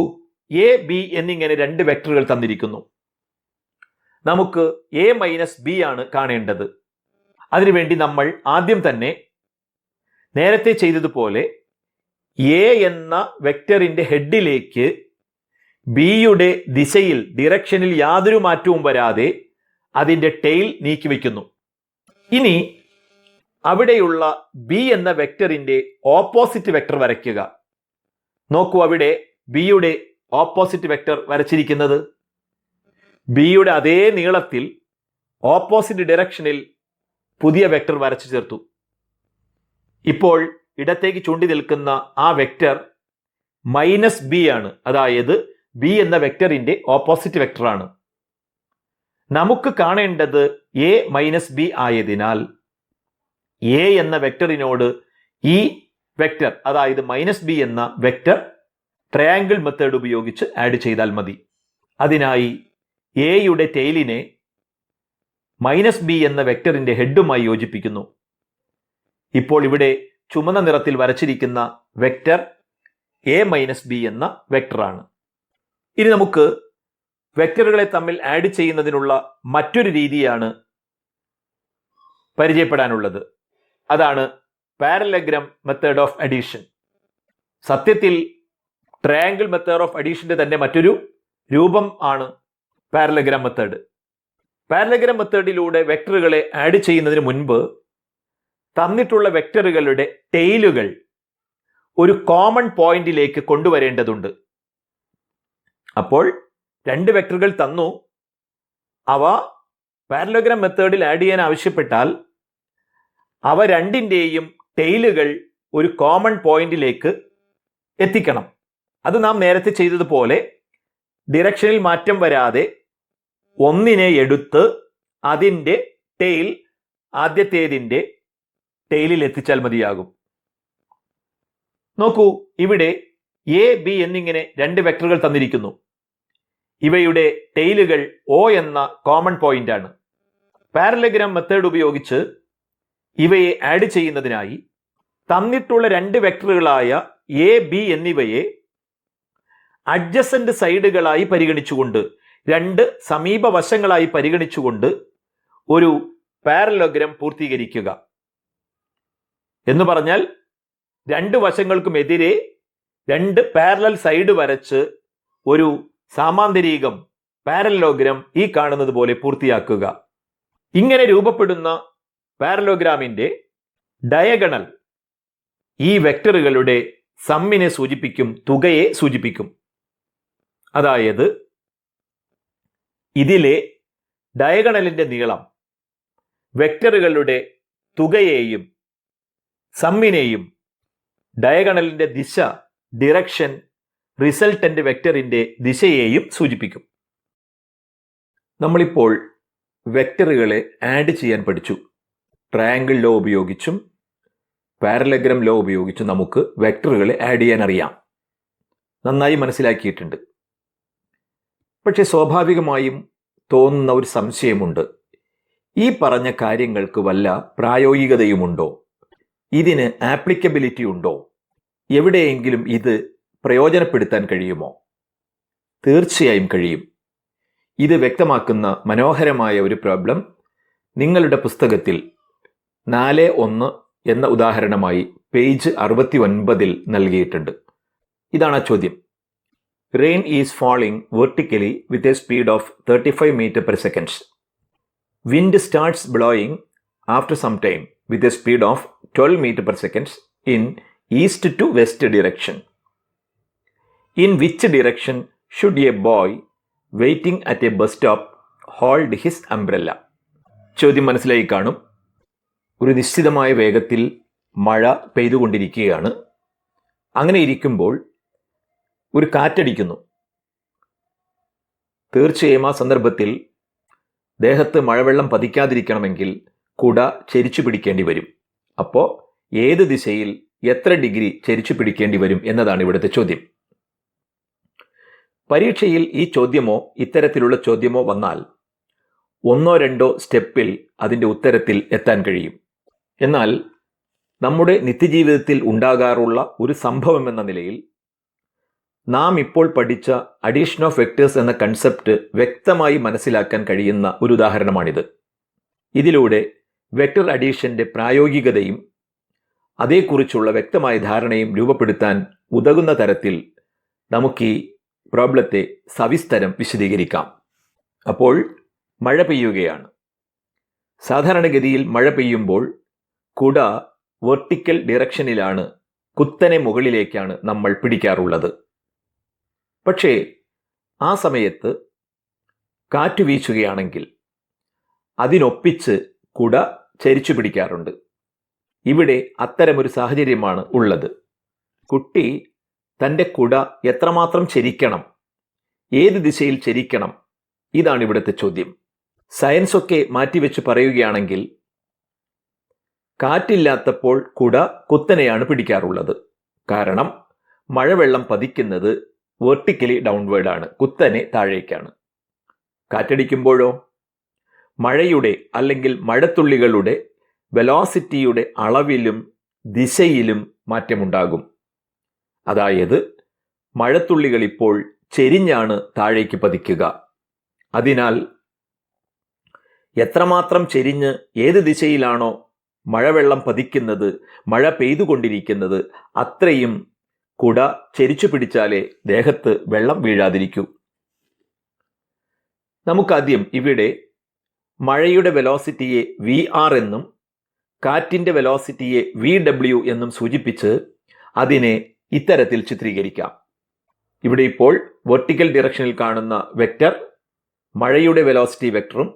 Speaker 1: എ, ബി എന്നിങ്ങനെ രണ്ട് വെക്ടറുകൾ തന്നിരിക്കുന്നു. നമുക്ക് എ മൈനസ് ബി ആണ് കാണേണ്ടത്. അതിനുവേണ്ടി നമ്മൾ ആദ്യം തന്നെ നേരത്തെ ചെയ്തതുപോലെ എ എന്ന വെക്ടറിന്റെ ഹെഡിലേക്ക് ബിയുടെ ദിശയിൽ ഡിറക്ഷനിൽ യാതൊരു മാറ്റവും വരാതെ അതിൻ്റെ ടെയിൽ നീക്കിവെക്കുന്നു. ഇനി അവിടെയുള്ള ബി എന്ന വെക്ടറിന്റെ ഓപ്പോസിറ്റ് വെക്ടർ വരയ്ക്കുക. നോക്കൂ, അവിടെ ബിയുടെ ഓപ്പോസിറ്റ് വെക്ടർ വരച്ചിരിക്കുന്നത്. ബിയുടെ അതേ നീളത്തിൽ ഓപ്പോസിറ്റ് ഡയറക്ഷനിൽ പുതിയ വെക്ടർ വരച്ചു ചേർത്തു. ഇപ്പോൾ ഇടത്തേക്ക് ചൂണ്ടി നിൽക്കുന്ന ആ വെക്ടർ -b ആണ്. അതായത് ബി എന്ന വെക്ടറിന്റെ ഓപ്പോസിറ്റ് വെക്ടറാണ്. നമുക്ക് കാണേണ്ടത് a - b ആയതിനാൽ a എന്ന വെക്ടറിനോട് ഈ വെക്ടർ, അതായത് -b എന്ന വെക്ടർ ട്രയാങ്കിൾ മെത്തേഡ് ഉപയോഗിച്ച് ആഡ് ചെയ്താൽ മതി. അതിനായി എയുടെ ടെയിലിനെ -b എന്ന വെക്ടറിന്റെ ഹെഡുമായി യോജിപ്പിക്കുന്നു. ഇപ്പോൾ ഇവിടെ ചുമന്ന നിറത്തിൽ വരച്ചിരിക്കുന്ന വെക്ടർ a - b എന്ന വെക്ടറാണ്. ഇനി നമുക്ക് വെക്ടറുകളെ തമ്മിൽ ആഡ് ചെയ്യുന്നതിനുള്ള മറ്റൊരു രീതിയാണ് പരിചയപ്പെടാനുള്ളത്. അതാണ് പാരലഗ്രാം മെത്തേഡ് ഓഫ് അഡീഷൻ. സത്യത്തിൽ ട്രയാങ്കിൾ മെത്തേഡ് ഓഫ് അഡീഷന്റെ തന്നെ മറ്റൊരു രൂപം ആണ് പാരലഗ്രാം മെത്തേഡ്. പാരലഗ്രാം മെത്തേഡിലൂടെ വെക്ടറുകളെ ആഡ് ചെയ്യുന്നതിന് മുൻപ് തന്നിട്ടുള്ള വെക്ടറുകളുടെ ടെയിലുകൾ ഒരു കോമൺ പോയിന്റിലേക്ക് കൊണ്ടുവരേണ്ടതുണ്ട്. അപ്പോൾ രണ്ട് വെക്ടറുകൾ തന്നു, അവ പാരലഗ്രാം മെത്തേഡിൽ ആഡ് ചെയ്യാൻ ആവശ്യപ്പെട്ടാൽ അവ രണ്ടിൻ്റെയും ടെയിലുകൾ ഒരു കോമൺ പോയിന്റിലേക്ക് എത്തിക്കണം. അത് നാം നേരത്തെ ചെയ്തതുപോലെ ഡിറക്ഷനിൽ മാറ്റം വരാതെ ഒന്നിനെ എടുത്ത് അതിൻ്റെ ടെയിൽ ആദ്യത്തേതിൻ്റെ ടെയിലിൽ എത്തിച്ചാൽ മതിയാകും. നോക്കൂ, ഇവിടെ എ ബി എന്നിങ്ങനെ രണ്ട് വെക്ടറുകൾ തന്നിരിക്കുന്നു. ഇവയുടെ ടെയിലുകൾ O എന്ന കോമൺ പോയിന്റ് ആണ്. പാരലഗ്രാം മെത്തേഡ് ഉപയോഗിച്ച് ഇവയെ ആഡ് ചെയ്യുന്നതിനായി തന്നിട്ടുള്ള രണ്ട് വെക്ടറുകളായ എ ബി എന്നിവയെ അഡ്ജസന്റ് സൈഡുകളായി പരിഗണിച്ചുകൊണ്ട്, രണ്ട് സമീപ വശങ്ങളായി പരിഗണിച്ചുകൊണ്ട് ഒരു പാരലഗ്രാം പൂർത്തീകരിക്കുക. എന്ന് പറഞ്ഞാൽ രണ്ട് വശങ്ങൾക്കും എതിരെ രണ്ട് പാരലൽ സൈഡ് വരച്ച് ഒരു സാമാന്തരീകം പാരലലോഗ്രാം ഈ കാണുന്നത് പോലെ പൂർത്തിയാക്കുക. ഇങ്ങനെ രൂപപ്പെടുന്ന പാരലോഗ്രാമിന്റെ ഡയഗണൽ ഈ വെക്ടറുകളുടെ സമ്മിനെ സൂചിപ്പിക്കും, തുകയെ സൂചിപ്പിക്കും. അതായത് ഇതിലെ ഡയഗണലിന്റെ നീളം വെക്ടറുകളുടെ തുകയെയും സമ്മിനെയും ഡയഗണലിന്റെ ദിശ, ഡിറക്ഷൻ, റിസൾട്ടന്റ് വെക്ടറിന്റെ ദിശയെയും സൂചിപ്പിക്കും. നമ്മളിപ്പോൾ വെക്ടറുകളെ ആഡ് ചെയ്യാൻ പഠിച്ചു. ട്രയാങ്കിൾ ലോ ഉപയോഗിച്ചും പാരലഗ്രാം ലോ ഉപയോഗിച്ചും നമുക്ക് വെക്ടറുകളെ ആഡ് ചെയ്യാൻ അറിയാം, നന്നായി മനസ്സിലാക്കിയിട്ടുണ്ട്. പക്ഷെ സ്വാഭാവികമായും തോന്നുന്ന ഒരു സംശയമുണ്ട്, ഈ പറഞ്ഞ കാര്യങ്ങൾക്ക് വല്ല പ്രായോഗികതയുമുണ്ടോ? ഇതിന് ആപ്ലിക്കബിലിറ്റി ഉണ്ടോ? എവിടെയെങ്കിലും ഇത് പ്രയോജനപ്പെടുത്താൻ കഴിയുമോ? തീർച്ചയായും കഴിയും. ഇത് വ്യക്തമാക്കുന്ന മനോഹരമായ ഒരു പ്രോബ്ലം നിങ്ങളുടെ പുസ്തകത്തിൽ 4.1 എന്ന ഉദാഹരണമായി പേജ് 69 നൽകിയിട്ടുണ്ട്. ഇതാണ് ആ ചോദ്യം. Rain is falling vertically with a speed of 35 meter per second. Wind starts blowing after some time with a speed of 12 meter per second in east to west direction. In which direction should a boy waiting at a bus stop hold his umbrella? ചോദ്യം മനസ്സിലായി കാണും. ഒരു നിശ്ചിതമായ വേഗത്തിൽ മഴ പെയ്തുകൊണ്ടിരിക്കുകയാണ്. അങ്ങനെ ഇരിക്കുമ്പോൾ ഒരു കാറ്റടിക്കുന്നു. തീർച്ചയായും ആ സന്ദർഭത്തിൽ ദേഹത്ത് മഴവെള്ളം പതിക്കാതിരിക്കണമെങ്കിൽ കുട ചെരിച്ചു പിടിക്കേണ്ടി വരും. അപ്പോൾ ഏത് ദിശയിൽ എത്ര ഡിഗ്രി ചെരിച്ചു പിടിക്കേണ്ടി വരും എന്നതാണ് ഇവിടുത്തെ ചോദ്യം. പരീക്ഷയിൽ ഈ ചോദ്യമോ ഇത്തരത്തിലുള്ള ചോദ്യമോ വന്നാൽ 1-2 സ്റ്റെപ്പിൽ അതിൻ്റെ ഉത്തരത്തിൽ എത്താൻ കഴിയും. എന്നാൽ നമ്മുടെ നിത്യജീവിതത്തിൽ ഉണ്ടാകാറുള്ള ഒരു സംഭവം എന്ന നിലയിൽ നാം ഇപ്പോൾ പഠിച്ച അഡീഷൻ ഓഫ് വെക്ടേഴ്സ് എന്ന കൺസെപ്റ്റ് വ്യക്തമായി മനസ്സിലാക്കാൻ കഴിയുന്ന ഒരു ഉദാഹരണമാണിത്. ഇതിലൂടെ വെക്ടർ അഡീഷന്റെ പ്രായോഗികതയും അതേക്കുറിച്ചുള്ള വ്യക്തമായ ധാരണയും രൂപപ്പെടുത്താൻ ഉതകുന്ന തരത്തിൽ നമുക്ക് ഈ പ്രോബ്ലത്തെ സവിസ്തരം വിശദീകരിക്കാം. അപ്പോൾ മഴ പെയ്യുകയാണ്. സാധാരണഗതിയിൽ മഴ പെയ്യുമ്പോൾ കുട വെർട്ടിക്കൽ ഡിറക്ഷനിലാണ്, കുത്തനെ മുകളിലേക്കാണ് നമ്മൾ പിടിക്കാറുള്ളത്. പക്ഷേ ആ സമയത്ത് കാറ്റ് വീശുകയാണെങ്കിൽ അതിനൊപ്പിച്ച് കുട ചരിച്ചു പിടിക്കാറുണ്ട്. ഇവിടെ അത്തരമൊരു സാഹചര്യമാണ് ഉള്ളത്. കുട്ടി തൻ്റെ കുട എത്രമാത്രം ചരിക്കണം, ഏത് ദിശയിൽ ചരിക്കണം, ഇതാണ് ഇവിടുത്തെ ചോദ്യം. സയൻസൊക്കെ മാറ്റിവെച്ച് പറയുകയാണെങ്കിൽ കാറ്റില്ലാത്തപ്പോൾ കുട കുത്തനെയാണ് പിടിക്കാറുള്ളത്. കാരണം മഴവെള്ളം പതിക്കുന്നത് വെർട്ടിക്കലി ഡൗൺവേർഡാണ്, കുത്തനെ താഴേക്കാണ്. കാറ്റടിക്കുമ്പോഴോ മഴയുടെ അല്ലെങ്കിൽ മഴത്തുള്ളികളുടെ വെലോസിറ്റിയുടെ അളവിലും ദിശയിലും മാറ്റമുണ്ടാകും. അതായത് മഴത്തുള്ളികൾ ഇപ്പോൾ ചെരിഞ്ഞാണ് താഴേക്ക് പതിക്കുക. അതിനാൽ എത്രമാത്രം ചെരിഞ്ഞ് ഏത് ദിശയിലാണോ മഴവെള്ളം പതിക്കുന്നത്, മഴ പെയ്തുകൊണ്ടിരിക്കുന്നത്, അത്രയും കുട ചെരിച്ചു പിടിച്ചാലേ ദേഹത്ത് വെള്ളം വീഴാതിരിക്കൂ. നമുക്കാദ്യം ഇവിടെ മഴയുടെ വെലോസിറ്റിയെ VR എന്നും കാറ്റിൻ്റെ വെലോസിറ്റിയെ VW എന്നും സൂചിപ്പിച്ച് അതിനെ ഇത്തരത്തിൽ ചിത്രീകരിക്കാം. ഇവിടെ ഇപ്പോൾ വെർട്ടിക്കൽ ഡിറക്ഷനിൽ കാണുന്ന വെക്റ്റർ മഴയുടെ വെലോസിറ്റി വെക്ടറും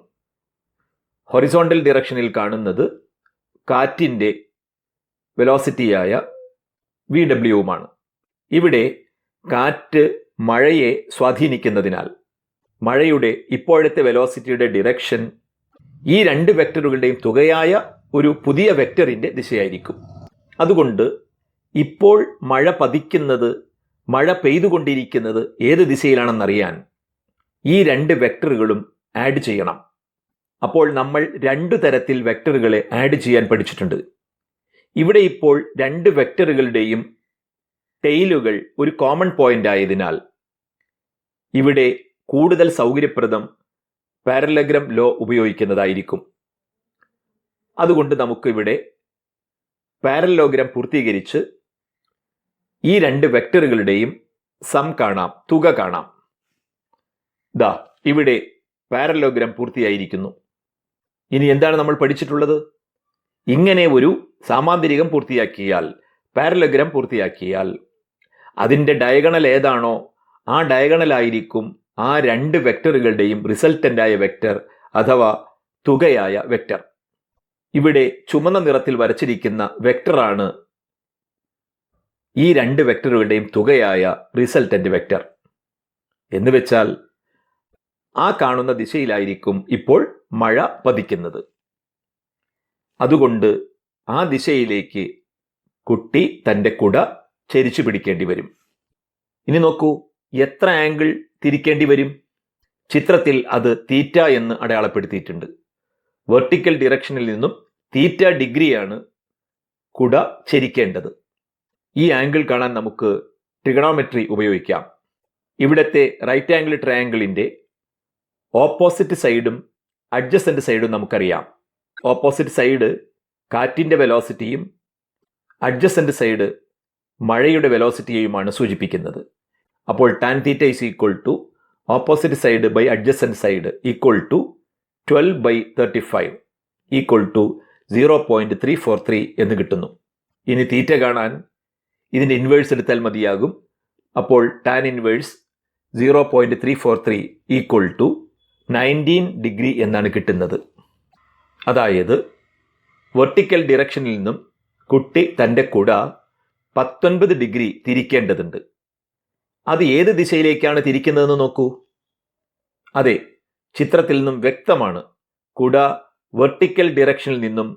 Speaker 1: ഹൊറിസോണ്ടൽ ഡിറക്ഷനിൽ കാണുന്നത് കാറ്റിൻ്റെ വെലോസിറ്റിയായ VWവുമാണ്. ഇവിടെ കാറ്റ് മഴയെ സ്വാധീനിക്കുന്നതിനാൽ മഴയുടെ ഇപ്പോഴത്തെ വെലോസിറ്റിയുടെ ഡിറക്ഷൻ ഈ രണ്ട് വെക്ടറുകളുടെയും തുകയായ ഒരു പുതിയ വെക്ടറിൻ്റെ ദിശയായിരിക്കും. അതുകൊണ്ട് ഇപ്പോൾ മഴ പതിക്കുന്നത്, മഴ പെയ്തുകൊണ്ടിരിക്കുന്നത് ഏത് ദിശയിലാണെന്നറിയാൻ ഈ രണ്ട് വെക്ടറുകളും ആഡ് ചെയ്യണം. അപ്പോൾ നമ്മൾ രണ്ടു തരത്തിൽ വെക്ടറുകളെ ആഡ് ചെയ്യാൻ പഠിച്ചിട്ടുണ്ട്. ഇവിടെ ഇപ്പോൾ രണ്ട് വെക്ടറുകളുടെയും ടെയിലുകൾ ഒരു കോമൺ പോയിന്റ് ആയതിനാൽ ഇവിടെ കൂടുതൽ സൗകര്യപ്രദം പാരലഗ്രം ലോ ഉപയോഗിക്കുന്നതായിരിക്കും. അതുകൊണ്ട് നമുക്കിവിടെ പാരലോഗ്രാം പൂർത്തീകരിച്ച് ഈ രണ്ട് വെക്ടറുകളുടെയും സം കാണാം, തുക കാണാം. ദാ ഇവിടെ പാരലോഗ്രാം പൂർത്തിയായിരിക്കുന്നു. ഇനി എന്താണ് നമ്മൾ പഠിച്ചിട്ടുള്ളത്? ഇങ്ങനെ ഒരു സാമാന്തരികം പൂർത്തിയാക്കിയാൽ, പാരലോഗ്രാം പൂർത്തിയാക്കിയാൽ അതിൻ്റെ ഡയഗണൽ ഏതാണോ ആ ഡയഗണലായിരിക്കും ആ രണ്ട് വെക്ടറുകളുടെയും റിസൾട്ടൻ്റായ വെക്ടർ അഥവാ തുകയായ വെക്ടർ. ഇവിടെ ചുമന്ന നിറത്തിൽ വരച്ചിരിക്കുന്ന വെക്ടറാണ് ഈ രണ്ട് വെക്ടറുകളുടെയും തുകയായ റിസൾട്ടൻ്റ് വെക്ടർ. എന്ന് വെച്ചാൽ ആ കാണുന്ന ദിശയിലായിരിക്കും ഇപ്പോൾ മഴ പതിക്കുന്നത്. അതുകൊണ്ട് ആ ദിശയിലേക്ക് കുട്ടി തൻ്റെ കുട ചരിച്ചു പിടിക്കേണ്ടി വരും. ഇനി നോക്കൂ, എത്ര ആംഗിൾ തിരിക്കേണ്ടി വരും? ചിത്രത്തിൽ അത് തീറ്റ എന്ന് അടയാളപ്പെടുത്തിയിട്ടുണ്ട്. വെർട്ടിക്കൽ ഡിറക്ഷനിൽ നിന്നും തീറ്റ ഡിഗ്രിയാണ് കുട ചരിക്കേണ്ടത്. ഈ ആംഗിൾ കാണാൻ നമുക്ക് ട്രിഗണോമെട്രി ഉപയോഗിക്കാം. ഇവിടത്തെ റൈറ്റ് ആംഗിൾ ട്രയാംഗിളിൻ്റെ ഓപ്പോസിറ്റ് സൈഡും അഡ്ജസൻ്റ് സൈഡും നമുക്കറിയാം. ഓപ്പോസിറ്റ് സൈഡ് കാറ്റിൻ്റെ വെലോസിറ്റിയും അഡ്ജസൻ്റ് സൈഡ് മഴയുടെ വെലോസിറ്റിയെയുമാണ് സൂചിപ്പിക്കുന്നത്. അപ്പോൾ tan theta is equal to opposite side by adjacent side equal to 12/35 equal to 0.343 എന്ന് കിട്ടുന്നു. ഇനി തീറ്റ കാണാൻ ഇതിൻ്റെ ഇൻവേഴ്സ് എടുത്താൽ മതിയാകും. അപ്പോൾ tan inverse 0.343 equal to 19 degree എന്നാണ് കിട്ടുന്നത്. അതായത് വെർട്ടിക്കൽ ഡിറക്ഷനിൽ നിന്നും കുട്ടി തൻ്റെ കുട 19 ഡിഗ്രി തിരിക്കേണ്ടതുണ്ട്. അത് ഏത് ദിശയിലേക്കാണ് തിരിക്കുന്നതെന്ന് നോക്കൂ. അതെ, ചിത്രത്തിൽ നിന്നും വ്യക്തമാണ്. കുട വെർട്ടിക്കൽ ഡിറക്ഷനിൽ നിന്നും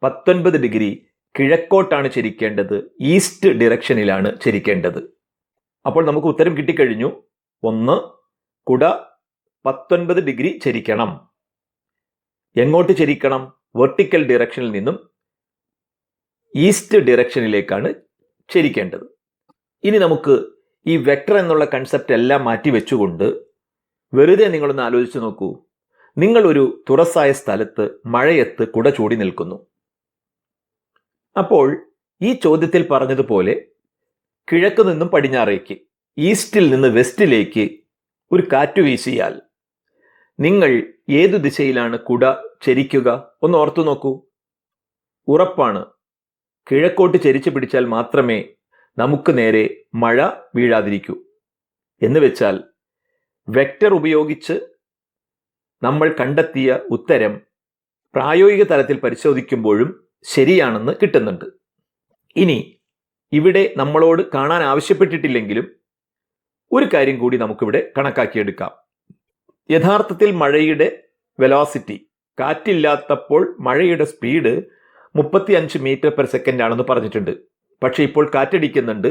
Speaker 1: 19 ഡിഗ്രി കിഴക്കോട്ടാണ് ചരിക്കേണ്ടത്, ഈസ്റ്റ് ഡിറക്ഷനിലാണ് ചരിക്കേണ്ടത്. അപ്പോൾ നമുക്ക് ഉത്തരം കിട്ടിക്കഴിഞ്ഞു. 1, കുട 19 ഡിഗ്രി ചരിക്കണം. എങ്ങോട്ട് ചരിക്കണം? വെർട്ടിക്കൽ ഡിറക്ഷനിൽ നിന്നും ഈസ്റ്റ് ഡിറക്ഷനിലേക്കാണ് ചരിക്കേണ്ടത്. ഇനി നമുക്ക് ഈ വെക്ടർ എന്നുള്ള കൺസെപ്റ്റ് എല്ലാം മാറ്റി വെച്ചുകൊണ്ട് വെറുതെ നിങ്ങളൊന്ന് ആലോചിച്ച് നോക്കൂ. നിങ്ങളൊരു തുറസായ സ്ഥലത്ത് മഴയത്ത് കുട ചൂടി നിൽക്കുന്നു. അപ്പോൾ ഈ ചോദ്യത്തിൽ പറഞ്ഞതുപോലെ കിഴക്ക് നിന്നും പടിഞ്ഞാറേക്ക്, ഈസ്റ്റിൽ നിന്ന് വെസ്റ്റിലേക്ക് ഒരു കാറ്റ് വീശിയാൽ നിങ്ങൾ ഏതു ദിശയിലാണ് കുട ചരിക്കുക? ഒന്ന് ഓർത്തു നോക്കൂ. ഉറപ്പാണ്, കിഴക്കോട്ട് ചരിച്ചു പിടിച്ചാൽ മാത്രമേ നമുക്ക് നേരെ മഴ വീഴാതിരിക്കൂ. എന്ന് വെച്ചാൽ വെക്റ്റർ ഉപയോഗിച്ച് നമ്മൾ കണ്ടെത്തിയ ഉത്തരം പ്രായോഗിക തലത്തിൽ പരിശോധിക്കുമ്പോഴും ശരിയാണെന്ന് കിട്ടുന്നുണ്ട്. ഇനി ഇവിടെ നമ്മളോട് കാണാൻ ആവശ്യപ്പെട്ടിട്ടില്ലെങ്കിലും ഒരു കാര്യം കൂടി നമുക്കിവിടെ കണക്കാക്കിയെടുക്കാം. യഥാർത്ഥത്തിൽ മഴയുടെ വെലോസിറ്റി, കാറ്റില്ലാത്തപ്പോൾ മഴയുടെ സ്പീഡ് 35 മീറ്റർ പെർ സെക്കൻഡ് ആണെന്ന് പറഞ്ഞിട്ടുണ്ട്. പക്ഷെ ഇപ്പോൾ കാറ്റടിക്കുന്നുണ്ട്.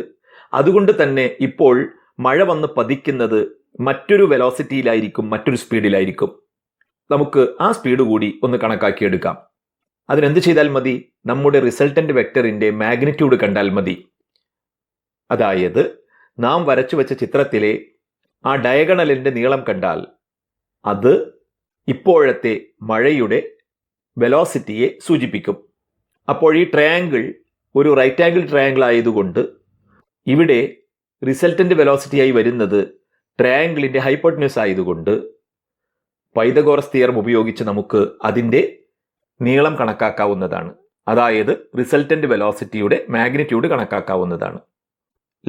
Speaker 1: അതുകൊണ്ട് തന്നെ ഇപ്പോൾ മഴ വന്ന് പതിക്കുന്നത് മറ്റൊരു വെലോസിറ്റിയിലായിരിക്കും, മറ്റൊരു സ്പീഡിലായിരിക്കും. നമുക്ക് ആ സ്പീഡ് കൂടി ഒന്ന് കണക്കാക്കിയെടുക്കാം. അതിനെന്ത് ചെയ്താൽ മതി? നമ്മുടെ റിസൾട്ടന്റ് വെക്ടറിന്റെ മാഗ്നിറ്റ്യൂഡ് കണ്ടാൽ മതി. അതായത് നാം വരച്ചു വെച്ച ചിത്രത്തിലെ ആ ഡയഗണലിന്റെ നീളം കണ്ടാൽ അത് ഇപ്പോഴത്തെ മഴയുടെ വെലോസിറ്റിയെ സൂചിപ്പിക്കും. അപ്പോൾ ഈ ട്രയാങ്കിൾ ഒരു റൈറ്റ് ആംഗിൾ ട്രയാങ്കിൾ ആയതുകൊണ്ട് ഇവിടെ റിസൾട്ടന്റ് വെലോസിറ്റിയായി വരുന്നത് ട്രയാങ്കിളിന്റെ ഹൈപ്പോട്ടന്യൂസ് ആയതുകൊണ്ട് പൈതഗോറസ് തിയറം ഉപയോഗിച്ച് നമുക്ക് അതിൻ്റെ നീളം കണക്കാക്കാവുന്നതാണ്. അതായത് റിസൾട്ടന്റ് വെലോസിറ്റിയുടെ മാഗ്നിറ്റ്യൂഡ് കണക്കാക്കാവുന്നതാണ്.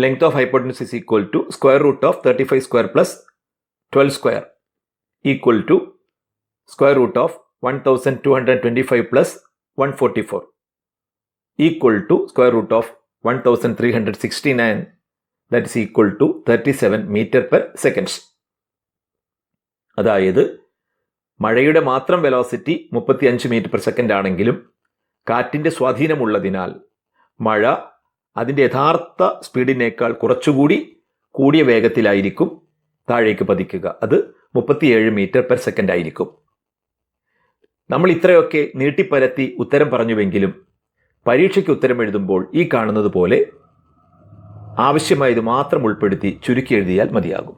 Speaker 1: Length of hypotenuse is equal to square root of 35 square plus 12 square equal to square root of 1225 plus 144 equal to square root of 1369, that is equal to 37 metre per second. അതായത് മഴയുടെ മാത്രം velocity 35 metre per second ആണെങ്കിലും കാറ്റിൻ്റെ സ്വാധീനമുള്ളതിനാൽ മഴ അതിൻ്റെ യഥാർത്ഥ സ്പീഡിനേക്കാൾ കുറച്ചുകൂടി കൂടിയ വേഗത്തിലായിരിക്കും താഴേക്ക് പതിക്കുക. അത് 37 മീറ്റർ പെർ സെക്കൻഡ് ആയിരിക്കും. നമ്മൾ ഇത്രയൊക്കെ നീട്ടിപ്പരത്തി ഉത്തരം പറഞ്ഞുവെങ്കിലും പരീക്ഷയ്ക്ക് ഉത്തരം എഴുതുമ്പോൾ ഈ കാണുന്നത് പോലെ ആവശ്യമായത് മാത്രം ഉൾപ്പെടുത്തി ചുരുക്കി എഴുതിയാൽ മതിയാകും.